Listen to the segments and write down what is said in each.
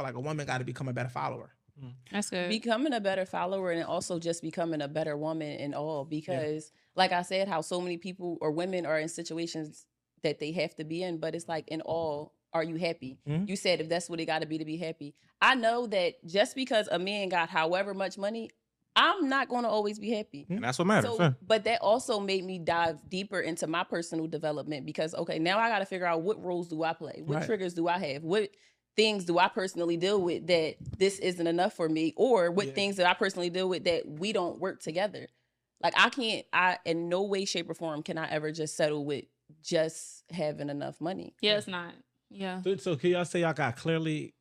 feel like a woman got to become a better follower. That's good. Becoming a better follower and also just becoming a better woman in all. Because, like I said, how so many people or women are in situations that they have to be in, but it's like in all, are you happy? You said if that's what it got to be happy. I know that just because a man got however much money, I'm not going to always be happy. And that's what matters. So, but that also made me dive deeper into my personal development because, okay, now I got to figure out what roles do I play? What triggers do I have? What things do I personally deal with that this isn't enough for me? Or what things that I personally deal with that we don't work together? Like in no way, shape, or form can I ever just settle with just having enough money. Yeah, it's not. Yeah. So can y'all say y'all got clearly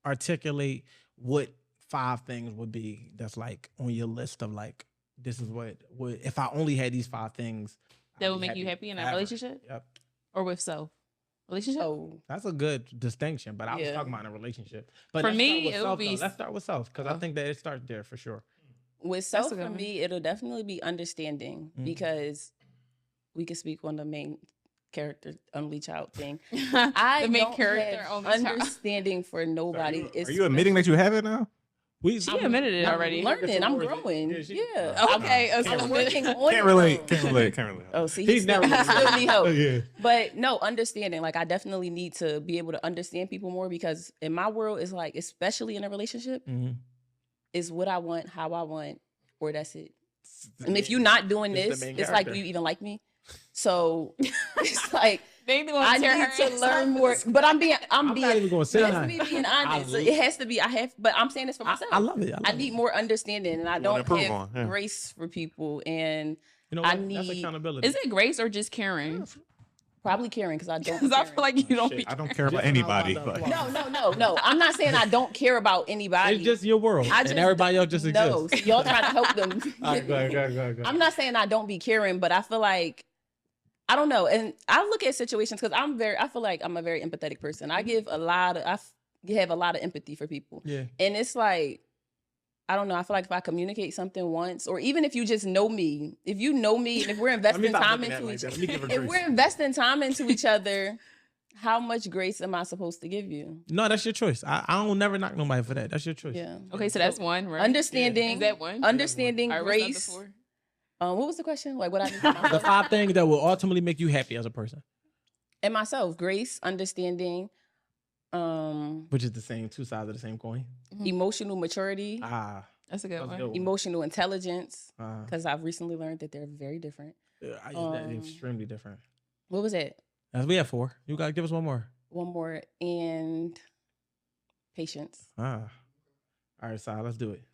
articulate what 5 things would be that's like on your list of like, this is what if I only had these 5 things that would make you happy in a relationship? Yep. Or with self? Relationship? Oh, that's a good distinction, but I was talking about in a relationship. But for me, it would be... Let's start with self, because I think that it starts there for sure. With self, for me, it'll definitely be understanding because we could speak on the main character only child thing. I the main don't character have understanding for nobody. Are you admitting that you have it now? She admitted it already. I'm learning. I'm growing. Yeah. Okay. I'm working on Can't relate. Oh, see, he's never still need help. Yeah. But no, understanding. Like, I definitely need to be able to understand people more because in my world, it's like, especially in a relationship, it's what I want, how I want, or that's it. And if you're not doing this, it's like, do you even like me? So it's like I need to learn more. But I'm not even going to say that. Me being honest. It has to be. But I'm saying this for myself. I love it. I need more understanding, and I don't have grace for people. And I need that's accountability. Is it grace or just caring? Probably caring because I don't. Because I feel like you don't. I don't care about anybody. But. No. I'm not saying I don't care about anybody. It's just your world, and everybody else just exists. No, so y'all trying to help them. All right, go ahead. I'm not saying I don't be caring, but I feel like. I don't know. And I look at situations because I feel like I'm a very empathetic person. I have a lot of empathy for people. Yeah. And it's like, I don't know. I feel like if I communicate something once, or even if you just know me, and if we're investing time into each other, how much grace am I supposed to give you? No, that's your choice. I don't never knock nobody for that. That's your choice. Yeah. Okay, so that's one, right? Understanding. Yeah. Is that one? Understanding, grace. What was the question? Like what I the 5 things that will ultimately make you happy as a person. And myself, grace, understanding, which is the same 2 sides of the same coin. Emotional maturity. That's a good one. Emotional intelligence, because I've recently learned that they're very different. They're extremely different. What was it? We have 4. You gotta give us one more. One more, and patience. All right, so let's do it.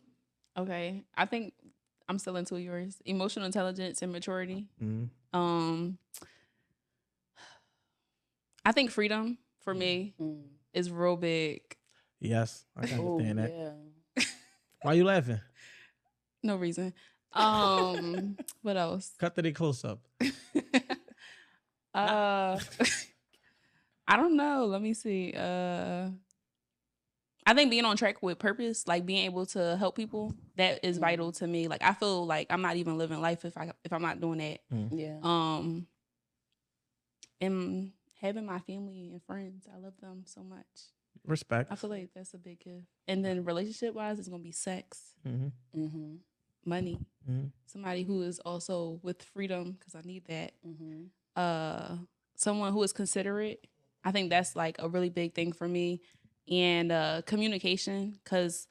Okay, I think. I'm still into yours. Emotional intelligence and maturity. I think freedom for me is real big. Yes, I can understand that. Yeah. Why are you laughing? No reason. What else? Cut to the close up. I don't know. Let me see. I think being on track with purpose, like being able to help people, that is vital to me. Like I feel like I'm not even living life if I'm not doing that. Yeah. And having my family and friends, I love them so much. Respect. I feel like that's a big gift. And then relationship wise, it's gonna be sex, money, somebody who is also with freedom because I need that. Someone who is considerate. I think that's like a really big thing for me. And communication, because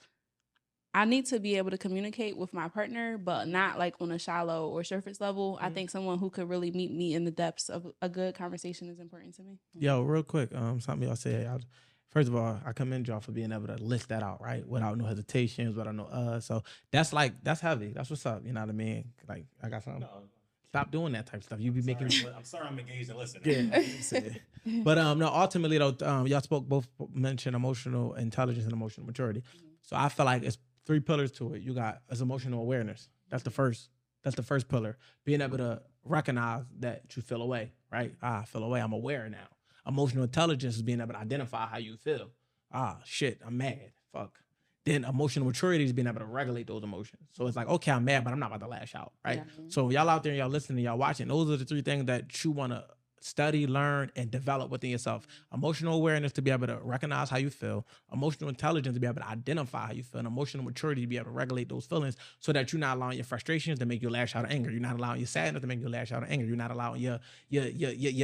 I need to be able to communicate with my partner, but not like on a shallow or surface level. I think someone who could really meet me in the depths of a good conversation is important to me. Yo, real quick, something y'all said. First of all, I commend y'all for being able to list that out, right? Without no hesitations, without no so that's heavy. That's what's up. You know what I mean? Like I got something. No. Stop doing that type of stuff. You be making. I'm sorry, I'm engaged and listening. Yeah. But no, ultimately though, y'all both mentioned emotional intelligence and emotional maturity. So I feel like it's 3 pillars to it. You got emotional awareness. That's the first pillar. Being able to recognize that you feel away, right? I feel away. I'm aware now. Emotional intelligence is being able to identify how you feel. Shit, I'm mad. Fuck. Then emotional maturity is being able to regulate those emotions. So it's like, okay, I'm mad, but I'm not about to lash out, right? Yeah. So y'all out there, y'all listening, y'all watching, those are the 3 things that you want to study, learn, and develop within yourself. Emotional awareness to be able to recognize how you feel, emotional intelligence to be able to identify how you feel, and emotional maturity to be able to regulate those feelings so that you're not allowing your frustrations to make you lash out of anger. You're not allowing your sadness to make you lash out of anger. You're not allowing your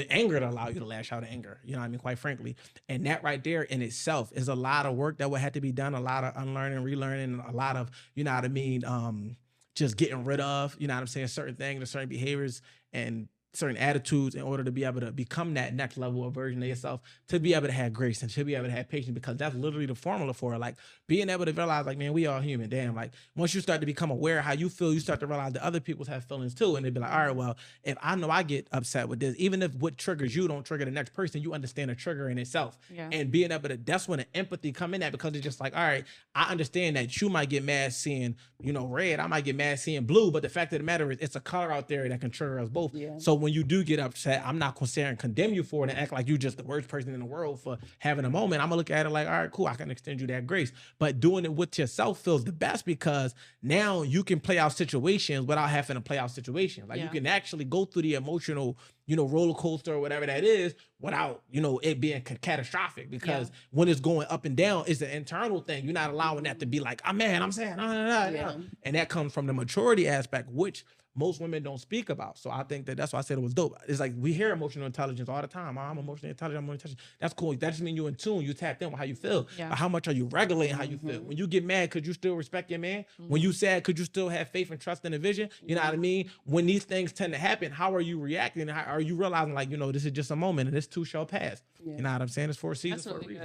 anger to allow you to lash out of anger. You know what I mean? Quite frankly. And that right there in itself is a lot of work that would have to be done, a lot of unlearning, relearning, a lot of, you know what I mean, just getting rid of, you know what I'm saying, certain things or certain behaviors and certain attitudes in order to be able to become that next level of version of yourself, to be able to have grace and to be able to have patience, because that's literally the formula for it. Like being able to realize, like, man, we all human. Damn, like once you start to become aware of how you feel, you start to realize that other people have feelings too. And they'd be like, all right, well, if I know I get upset with this, even if what triggers you don't trigger the next person, you understand the trigger in itself. Yeah. And being able to, that's when the empathy come in at, because it's just like, all right, I understand that you might get mad seeing, you know, red, I might get mad seeing blue, but the fact of the matter is it's a color out there that can trigger us both. Yeah. So when you do get upset, I'm not going to sit and condemn you for it and act like you just the worst person in the world for having a moment. I'm going to look at it like, all right, cool, I can extend you that grace. But doing it with yourself feels the best, because now you can play out situations without having to play out situations. Like you can actually go through the emotional, you know, roller coaster or whatever that is without, you know, it being catastrophic, because when it's going up and down, it's an internal thing. You're not allowing that to be like, oh man, I'm saying, and that comes from the maturity aspect, which most women don't speak about. So I think that's why I said it was dope. It's like we hear emotional intelligence all the time. I'm emotionally intelligent, I'm emotionally intelligent. That's cool. That just means you're in tune. You tapped in with how you feel. Yeah. But how much are you regulating how you feel? When you get mad, could you still respect your man? When you sad, could you still have faith and trust in the vision? You know what I mean? When these things tend to happen, how are you reacting? How are you realizing, like, you know, this is just a moment and this too shall pass? You know what I'm saying? It's 4 seasons for a reason.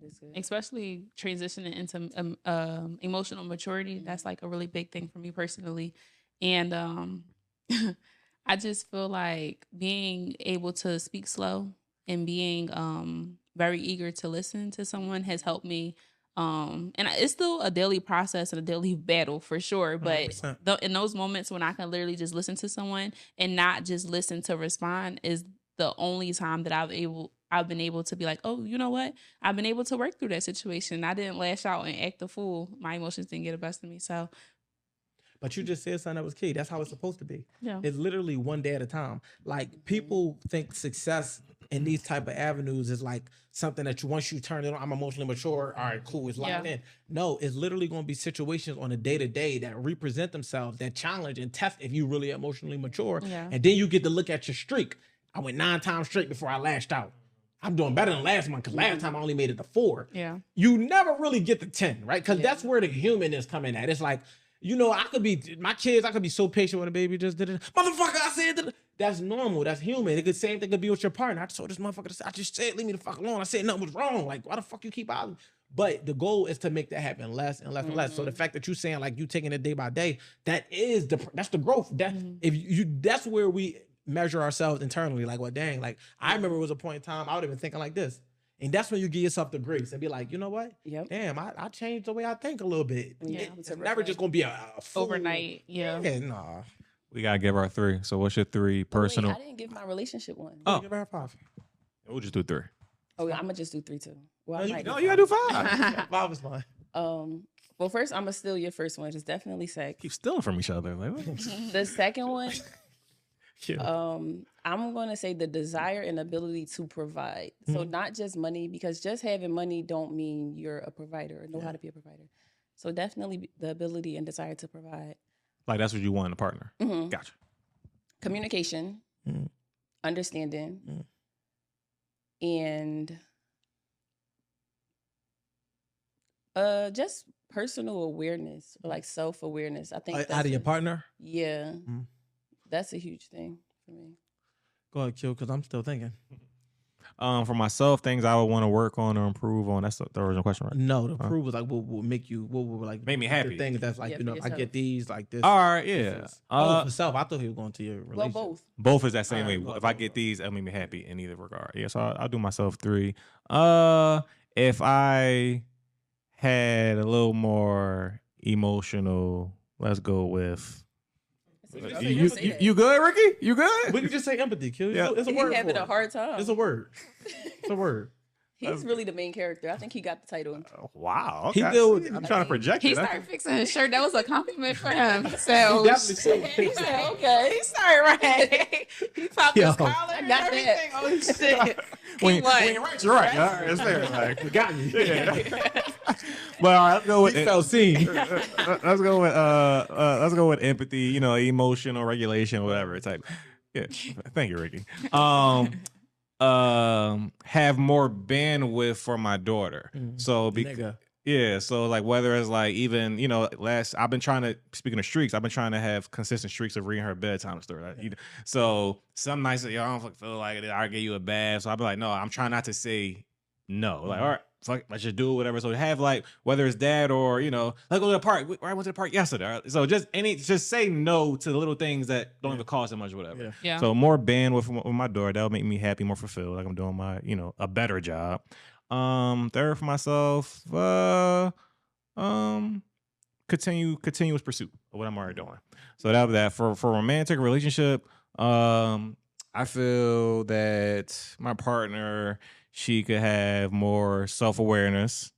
Good. Especially transitioning into emotional maturity. That's like a really big thing for me personally. And I just feel like being able to speak slow and being very eager to listen to someone has helped me. And it's still a daily process and a daily battle for sure. But in those moments when I can literally just listen to someone and not just listen to respond is the only time that I've been able to be like, oh, you know what? I've been able to work through that situation. I didn't lash out and act a fool. My emotions didn't get the best of me. So. But you just said something that was key. That's how it's supposed to be. Yeah. It's literally one day at a time. Like people think success in these type of avenues is like something that once you turn it on, I'm emotionally mature. All right, cool. It's locked in. No, it's literally going to be situations on a day to day that represent themselves, that challenge and test if you really emotionally mature. Yeah. And then you get to look at your streak. I went 9 times straight before I lashed out. I'm doing better than last month, because last time I only made it to 4. Yeah. You never really get to 10, right? Because that's where the human is coming at. It's like, you know, I could be so patient when a baby just did it. Motherfucker, I said that's normal. That's human. The same thing could be with your partner. I told this motherfucker, I just said, leave me the fuck alone. I said nothing was wrong. Like, why the fuck you keep out? But the goal is to make that happen less and less and less. So the fact that you're saying like you taking it day by day, that's the growth. That that's where we measure ourselves internally. Like, well, dang, like I remember it was a point in time I would have been thinking like this. And that's when you give yourself the grace and be like, you know what? Yep. Damn, I changed the way I think a little bit. Yeah. It's never just going to be a full overnight. Yeah. Nah. We got to give our 3. So what's your 3 personal? Wait, I didn't give my relationship one. Oh. Give her 5. We'll just do 3. Oh, yeah, I'm going to just do 3 too. Well, you got to do 5. 5 is fine. Well, first, I'm going to steal your first one. It's definitely sex. Keep stealing from each other. Like, the second one... I'm going to say the desire and ability to provide. So not just money, because just having money don't mean you're a provider or know how to be a provider. So definitely the ability and desire to provide. Like that's what you want in a partner. Mm-hmm. Gotcha. Communication, understanding, and just personal awareness, like self-awareness. I think out of your partner? Yeah. That's a huge thing for me. Go ahead, Q, because I'm still thinking. For myself, things I would want to work on or improve on. That's the original question, right? No, the improve was like what will make you, what will like make me happy. The things that's like, you know, I get these like this. All right, yeah. For self, I thought he was going to your relationship. Well, both. Both is that same way. If I get these, that'll make me happy in either regard. Yeah, so I'll do myself 3. If I had a little more emotional, let's go with. You good, Ricky? You good? We can just say empathy, Q. Yeah. It's a word. He's having a hard time. It's a word. It's a word. He's really the main character. I think he got the title. Wow. Okay. I'm trying to project it. He started fixing his shirt. That was a compliment for him. So he said, okay. He started right. He popped his collar. I got that. Oh shit. When you're right, you're right. All right, it's fair. Like, You got me. yeah. But all right, let's go with He felt seen. let's go with empathy. You know, emotional regulation, whatever type. Yeah, thank you, Ricky. Have more bandwidth for my daughter. So yeah, so like whether it's like even, you know, I've been trying to, speaking of streaks, I've been trying to have consistent streaks of reading her bedtime story. Like, so some nights, yo, I don't feel like it, I'll get you a bath. So I'll be like, no, I'm trying not to say no. Like, all right, fuck, let's just do whatever. So have like, whether it's dad or, you know, let's go to the park. I went to the park yesterday. Right? So just say no to the little things that don't even cost that much or whatever. Yeah. So more bandwidth with my daughter, that'll make me happy, more fulfilled. Like I'm doing my, you know, a better job. Third for myself, continuous pursuit of what I'm already doing. So that was that. For romantic relationship, I feel that my partner, she could have more self-awareness.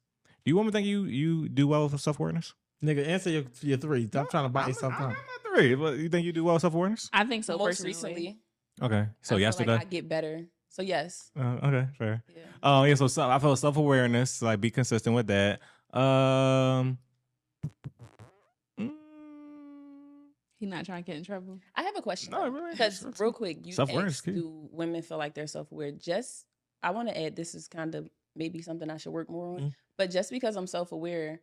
Do you want me to think you do well with self-awareness? Nigga, answer your three. I'm trying to buy you some time. I'm not three, but you think you do well with self-awareness? I think so. Most personally. recently. Okay, so I feel yesterday like I get better. So yes. Okay, fair. Yeah. Yeah. So I feel self-awareness, like be consistent with that. He's not trying to get in trouble. I have a question. No, really, Because real quick, you self-awareness asked, is key. do women feel like they're self-aware? I want to add, this is kind of maybe something I should work more on. But just because I'm self-aware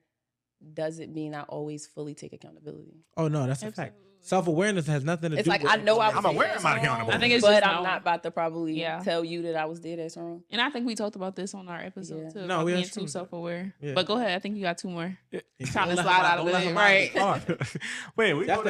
doesn't mean I always fully take accountability. Oh no, that's a fact. Self-awareness has nothing to It's do like with I know I was I'm aware I'm not wrong, accountable. I think it's but just I'm knowing. not about to probably Yeah. tell you that I was dead ass wrong. And I think we talked about this on our episode Yeah. too. No, about we being actually- too self-aware. Yeah. But go ahead. I think you got two more. Don't Trying to let slide him out of don't let it, him right? out of the car. Wait, we That's go to